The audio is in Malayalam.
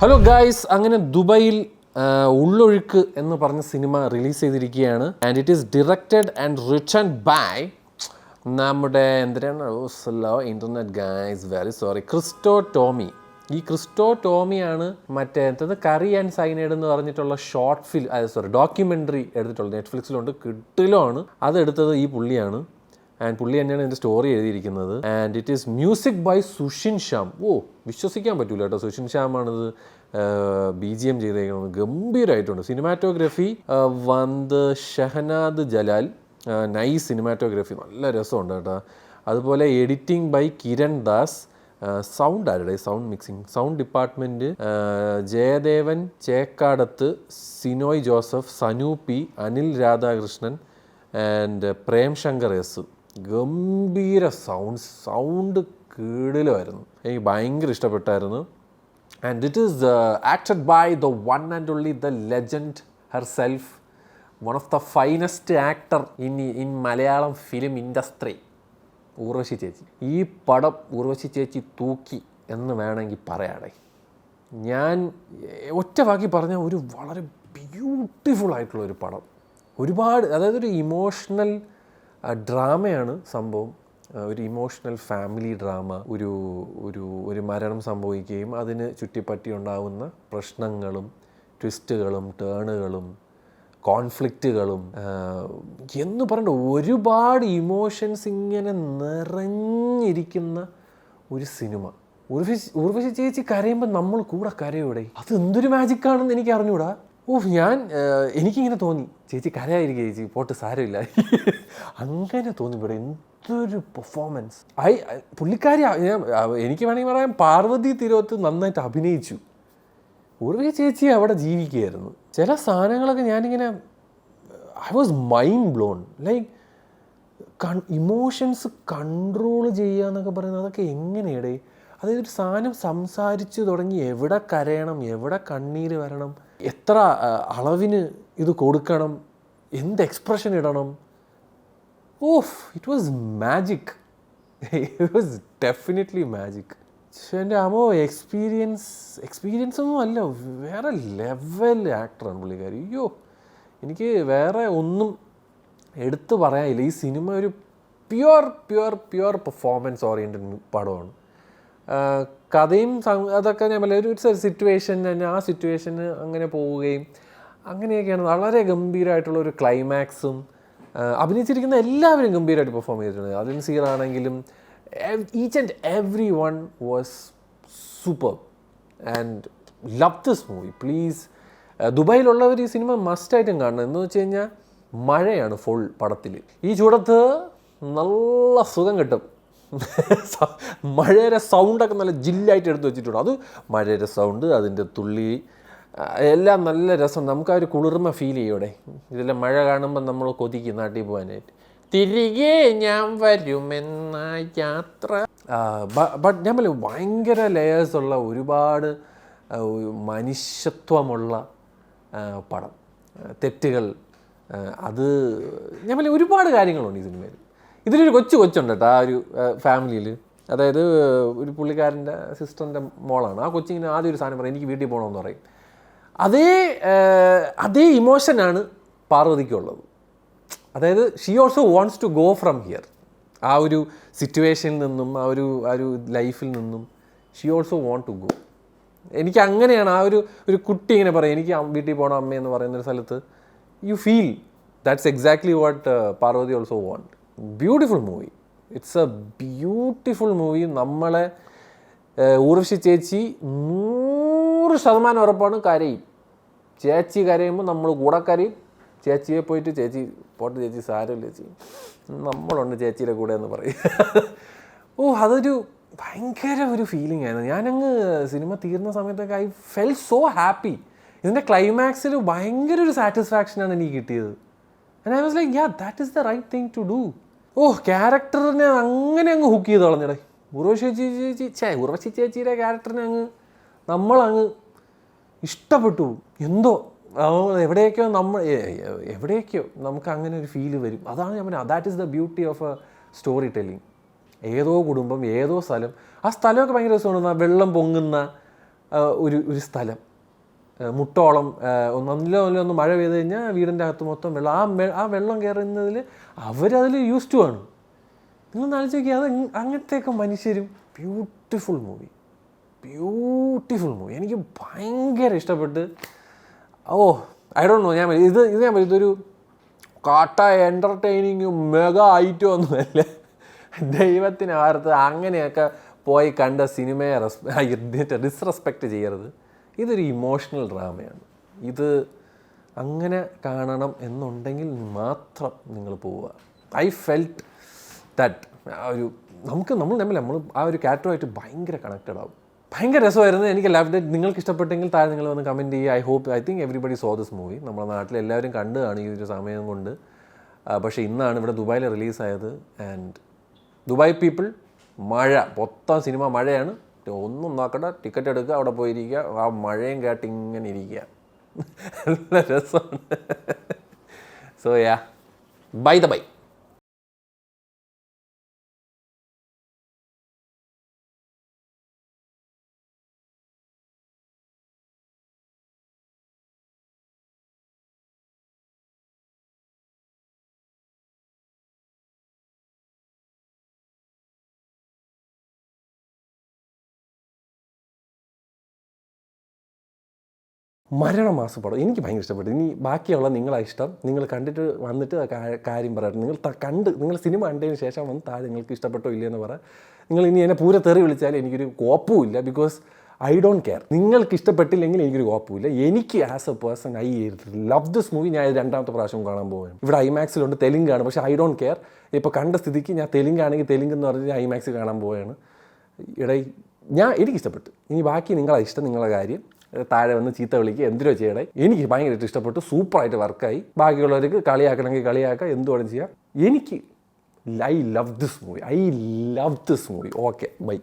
ഹലോ ഗായ്സ്, അങ്ങനെ ദുബൈയിൽ ഉള്ളൊഴുക്ക് എന്ന് പറഞ്ഞ സിനിമ റിലീസ് ചെയ്തിരിക്കുകയാണ്. And it is directed and written by നമ്മുടെ എന്തിനാണ് internet guys, very sorry, Christo Tomy. ഈ ക്രിസ്റ്റോ ടോമിയാണ് മറ്റേ കറി ആൻഡ് സൈനൈഡ് എന്ന് പറഞ്ഞിട്ടുള്ള ഡോക്യുമെൻ്ററി എടുത്തിട്ടുള്ളത്. നെറ്റ്ഫ്ലിക്സിലുണ്ട്, കിട്ടിലാണ്. അതെടുത്തത് ഈ പുള്ളിയാണ്. ആൻഡ് പുള്ളി തന്നെയാണ് ഇതിൻ്റെ സ്റ്റോറി എഴുതിയിരിക്കുന്നത്. And it is music by Sushin Shyam. വിശ്വസിക്കാൻ പറ്റൂല കേട്ടോ, സുഷിൻ ശ്യാമാണിത് BGM ചെയ്തേക്കുന്നത്. ഗംഭീരമായിട്ടുണ്ട്. സിനിമാറ്റോഗ്രഫി വന്ന് ഷഹനാദ് ജലാൽ. നൈസ് സിനിമാറ്റോഗ്രഫി, നല്ല രസമുണ്ട് കേട്ടോ. അതുപോലെ editing by Kiran Das. Sound ആരുടെ? Sound mixing, sound department Jayadevan Chekkadath, Sinoy Joseph, Sanoop, Anil Radhakrishnan and Prem Shankar S. ഗംഭീര സൗണ്ട് കീടിലുമായിരുന്നു. എനിക്ക് ഭയങ്കര ഇഷ്ടപ്പെട്ടായിരുന്നു. And it is acted by the one and only the legend herself, one of the finest actor in Malayalam film industry, Urvashi ചേച്ചി. ഈ പടം ഊർവശി ചേച്ചി തൂക്കി എന്ന് വേണമെങ്കിൽ പറയാടേ. ഞാൻ ഒറ്റ വാക്കി പറഞ്ഞാൽ ഒരു വളരെ ബ്യൂട്ടിഫുൾ ആയിട്ടുള്ളൊരു പടം. ഒരുപാട്, അതായത് ഒരു ഇമോഷണൽ ഡ്രാമയാണ് സംഭവം. ഒരു ഇമോഷണൽ ഫാമിലി ഡ്രാമ. ഒരു മരണം സംഭവിക്കുകയും അതിന് ചുറ്റിപ്പറ്റി ഉണ്ടാകുന്ന പ്രശ്നങ്ങളും ട്വിസ്റ്റുകളും ടേണുകളും കോൺഫ്ലിക്റ്റുകളും എന്ന് പറഞ്ഞ ഒരുപാട് ഇമോഷൻസ് ഇങ്ങനെ നിറഞ്ഞിരിക്കുന്ന ഒരു സിനിമ. ഊർവശി ചേച്ചി കരയുമ്പോൾ നമ്മൾ കൂടെ കരയൂടെ? അത് എന്തൊരു മാജിക്കാണെന്ന് എനിക്ക് അറിഞ്ഞൂടാ. എനിക്കിങ്ങനെ തോന്നി, ചേച്ചി കരയായിരിക്കും, ചേച്ചി പോട്ട് സാരമില്ല, അങ്ങനെ തോന്നി. ഇവിടെ എന്തൊരു പെർഫോമൻസ്! പുള്ളിക്കാരി, എനിക്ക് വേണമെങ്കിൽ പറയാം, പാർവതി തിരുവോത്ത് നന്നായിട്ട് അഭിനയിച്ചു. ഊർവശി ചേച്ചി അവിടെ ജീവിക്കുകയായിരുന്നു. ചില സാധനങ്ങളൊക്കെ ഞാനിങ്ങനെ I was mind blown. Like emotions control ചെയ്യുക എന്നൊക്കെ പറയുന്നത്, അതൊക്കെ എങ്ങനെയാടേ? അതായത് ഒരു സാധനം സംസാരിച്ച് തുടങ്ങി എവിടെ കരയണം, എവിടെ കണ്ണീര് വരണം, എത്ര അളവിന് ഇത് കൊടുക്കണം, എന്ത് എക്സ്പ്രഷൻ ഇടണം. It was magic. It was definitely magic. പക്ഷേ എൻ്റെ എക്സ്പീരിയൻസ് ഒന്നും അല്ല, വേറെ ലെവൽ ആക്ടറാണ് പുള്ളിക്കാരി. എനിക്ക് വേറെ ഒന്നും എടുത്തു പറയാനില്ല. ഈ സിനിമ ഒരു പ്യുവർ പെർഫോമൻസ് ഓറിയൻറ്റഡ് പടമാണ്. കഥയും അതൊക്കെ ഞാൻ ഒരു സിറ്റുവേഷൻ തന്നെ, ആ സിറ്റുവേഷന് അങ്ങനെ പോവുകയും അങ്ങനെയൊക്കെയാണ്. വളരെ ഗംഭീരമായിട്ടുള്ള ഒരു ക്ലൈമാക്സും. അഭിനയിച്ചിരിക്കുന്ന എല്ലാവരും ഗംഭീരമായിട്ട് പെർഫോം ചെയ്തിട്ടുണ്ട്. അതിൻ സീറാണെങ്കിലും each and every one was super and love this movie. Please, ദുബായിലുള്ളവർ ഈ സിനിമ മസ്റ്റായിട്ടും കാണണം. എന്ന് വെച്ച് കഴിഞ്ഞാൽ മഴയാണ് ഫുൾ പടത്തിൽ. ഈ ചൂടത്ത് നല്ല സുഖം കിട്ടും. മഴയുടെ സൗണ്ടൊക്കെ നല്ല ജില്ലായിട്ട് എടുത്ത് വെച്ചിട്ടുണ്ട്. അത് മഴയുടെ സൗണ്ട്, അതിൻ്റെ തുള്ളി എല്ലാം നല്ല രസം. നമുക്ക് ആ ഒരു കുളിർമ ഫീൽ ചെയ്യൂടെ. ഇതെല്ലാം മഴ കാണുമ്പോൾ നമ്മൾ കൊതിക്കും നാട്ടിൽ പോകാനായിട്ട്. തിരികെ ഞാൻ വരുമെന്ന യാത്ര. ബട്ട് ഞാൻ പറയും, ഭയങ്കര ലെയേഴ്സുള്ള, ഒരുപാട് മനുഷ്യത്വമുള്ള പടം. തെറ്റുകൾ, അത് ഞാൻ പറയും, ഒരുപാട് കാര്യങ്ങളുണ്ട് ഈ സിനിമയിൽ. ഇതിലൊരു കൊച്ചുണ്ട് കേട്ടോ, ആ ഒരു ഫാമിലിയിൽ. അതായത് ഒരു പുള്ളിക്കാരൻ്റെ സിസ്റ്ററിൻ്റെ മോളാണ്. ആ കൊച്ചിങ്ങനെ ആദ്യം ഒരു സാധനം പറയും, എനിക്ക് വീട്ടിൽ പോകണമെന്ന് പറയും. അതേ ഇമോഷനാണ് പാർവതിക്കുള്ളത്. അതായത് she also wants to go from here. ആ ഒരു സിറ്റുവേഷനിൽ നിന്നും, ആ ഒരു ലൈഫിൽ നിന്നും she also want to go. എനിക്ക് അങ്ങനെയാണ്. ആ ഒരു കുട്ടി ഇങ്ങനെ പറയും, എനിക്ക് വീട്ടിൽ പോകണം അമ്മയെന്ന് പറയുന്നൊരു സ്ഥലത്ത് you feel that's exactly what Parvathy also want. Beautiful movie. It's a beautiful movie. നമ്മളെ ഊർവശി ചേച്ചി 100% ഉറപ്പാണ് കരയും. ചേച്ചി കരയുമ്പോൾ നമ്മൾ കൂടെ കരയും. ചേച്ചിയെ പോയിട്ട്, ചേച്ചി പോട്ടെ ചേച്ചി, സാരമില്ല ചേച്ചി, നമ്മളുണ്ട് ചേച്ചിയുടെ കൂടെ എന്ന് പറയും. അതൊരു ഭയങ്കര ഒരു ഫീലിംഗ് ആയിരുന്നു. ഞാനങ്ങ് സിനിമ തീർന്ന സമയത്തൊക്കെ ഐ ഫെൽ സോ ഹാപ്പി. ഇതിൻ്റെ ക്ലൈമാക്സിൽ ഭയങ്കര ഒരു സാറ്റിസ്ഫാക്ഷനാണ് എനിക്ക് കിട്ടിയത്. And I was like, that is the right thing to do. ക്യാരക്ടറിനെ അങ്ങനെ അങ്ങ് ഹുക്ക് ചെയ്ത് കളഞ്ഞടേ. ഊർവശി ചേച്ചിയുടെ ക്യാരക്ടറിനെ നമ്മളങ്ങ് ഇഷ്ടപ്പെട്ടു. എന്തോ എവിടെയൊക്കെയോ നമുക്ക് അങ്ങനെ ഒരു ഫീല് വരും. അതാണ് ഞാൻ പറഞ്ഞത്, that is the beauty of A story telling. ഏതോ കുടുംബം, ഏതോ സ്ഥലം, ആ സ്ഥലമൊക്കെ ഭയങ്കര രസമാണ്. വെള്ളം പൊങ്ങുന്ന ഒരു സ്ഥലം മുട്ടോളം ഒന്ന് മഴ പെയ്ത് കഴിഞ്ഞാൽ വീടിൻ്റെ അകത്ത് മൊത്തം വെള്ളം. ആ വെള്ളം കയറുന്നതിൽ അവരതിൽ യൂസ് ടു ആണ്. നിങ്ങൾ ആലോചിച്ച് നോക്കിയാൽ അത് അങ്ങനത്തെയൊക്കെ മനുഷ്യരും. Beautiful movie. എനിക്ക് ഭയങ്കര ഇഷ്ടപ്പെട്ട്. ഐ ഡോണ്ട് നോ, ഇതൊരു കാട്ട എൻ്റർടൈനിങ്ങും മെഗാ ഐറ്റം ഒന്നുമല്ല. ദൈവത്തിന് വാർത്ത അങ്ങനെയൊക്കെ പോയി കണ്ട സിനിമയെ ഡിസ്റെസ്പെക്റ്റ് ചെയ്യരുത്. ഇതൊരു ഇമോഷണൽ ഡ്രാമയാണ്. ഇത് അങ്ങനെ കാണണം എന്നുണ്ടെങ്കിൽ മാത്രം നിങ്ങൾ പോവുക. ഐ ഫെൽറ്റ് ദാറ്റ് നമ്മൾ ആ ഒരു ക്യാരക്ടറുമായിട്ട് ഭയങ്കര കണക്റ്റഡ് ആവും. ഭയങ്കര രസമായിരുന്നു. എനിക്ക് ലവ് ഇറ്റ്. നിങ്ങൾക്ക് ഇഷ്ടപ്പെട്ടെങ്കിൽ താഴെ നിങ്ങൾ വന്ന് കമൻറ്റ് ചെയ്യുക. I think everybody so this movie. നമ്മുടെ നാട്ടിൽ എല്ലാവരും കണ്ടതാണ് ഈ ഒരു സമയം കൊണ്ട്. പക്ഷേ ഇന്നാണ് ഇവിടെ ദുബായിൽ റിലീസായത്. ആൻഡ് ദുബായ് പീപ്പിൾ, മഴ മൊത്തം സിനിമ മഴയാണ്. ഒന്നും നോക്കണ്ട, ടിക്കറ്റ് എടുക്കുക, അവിടെ പോയിരിക്കുക, ആ മഴയും കേട്ട് ഇങ്ങനെ ഇരിക്കുക. നല്ല രസമാണ്. So yeah, by the by. മരണമാസം പടം എനിക്ക് ഭയങ്കര ഇഷ്ടപ്പെട്ടു. ഇനി ബാക്കിയുള്ള നിങ്ങളെ ഇഷ്ടം, നിങ്ങൾ കണ്ടിട്ട് വന്നിട്ട് കാര്യം പറയട്ടെ. നിങ്ങൾ സിനിമ കണ്ടതിന് ശേഷം വന്ന് താഴെ നിങ്ങൾക്ക് ഇഷ്ടപ്പെട്ടോ ഇല്ലയെന്ന് പറ. നിങ്ങൾ ഇനി എന്നെ പൂര തെറി വിളിച്ചാൽ എനിക്കൊരു കോപ്പുമില്ല. Because I don't care. നിങ്ങൾക്ക് ഇഷ്ടപ്പെട്ടില്ലെങ്കിൽ എനിക്കൊരു കോപ്പുമില്ല. എനിക്ക് as a person I love this movie. ഞാൻ രണ്ടാമത്തെ പ്രാവശ്യം കാണാൻ പോവുകയാണ്. ഇവിടെ ഐമാക്സിലുണ്ട്, തെലുങ്കാണ്. പക്ഷേ ഐ ഡോണ്ട് കെയർ. ഇപ്പോൾ കണ്ട സ്ഥിതിക്ക് ഞാൻ തെലുങ്കാണെങ്കിൽ തെലുങ്ക് എന്ന് പറഞ്ഞ് ഐമാക്സിൽ കാണാൻ പോവുകയാണ്. എനിക്കിഷ്ടപ്പെട്ടു. ഇനി ബാക്കി നിങ്ങളെ ഇഷ്ടം, നിങ്ങളുടെ കാര്യം. താഴെ വന്ന് ചീത്ത വിളിക്കുക, എന്തിനോ ചെയ്യണേ. എനിക്ക് ഭയങ്കരമായിട്ട് ഇഷ്ടപ്പെട്ടു. സൂപ്പറായിട്ട് വർക്കായി. ബാക്കിയുള്ളവർക്ക് കളിയാക്കണമെങ്കിൽ കളിയാക്കാം, എന്തുവേണം ചെയ്യാം. I love this movie. Okay, by.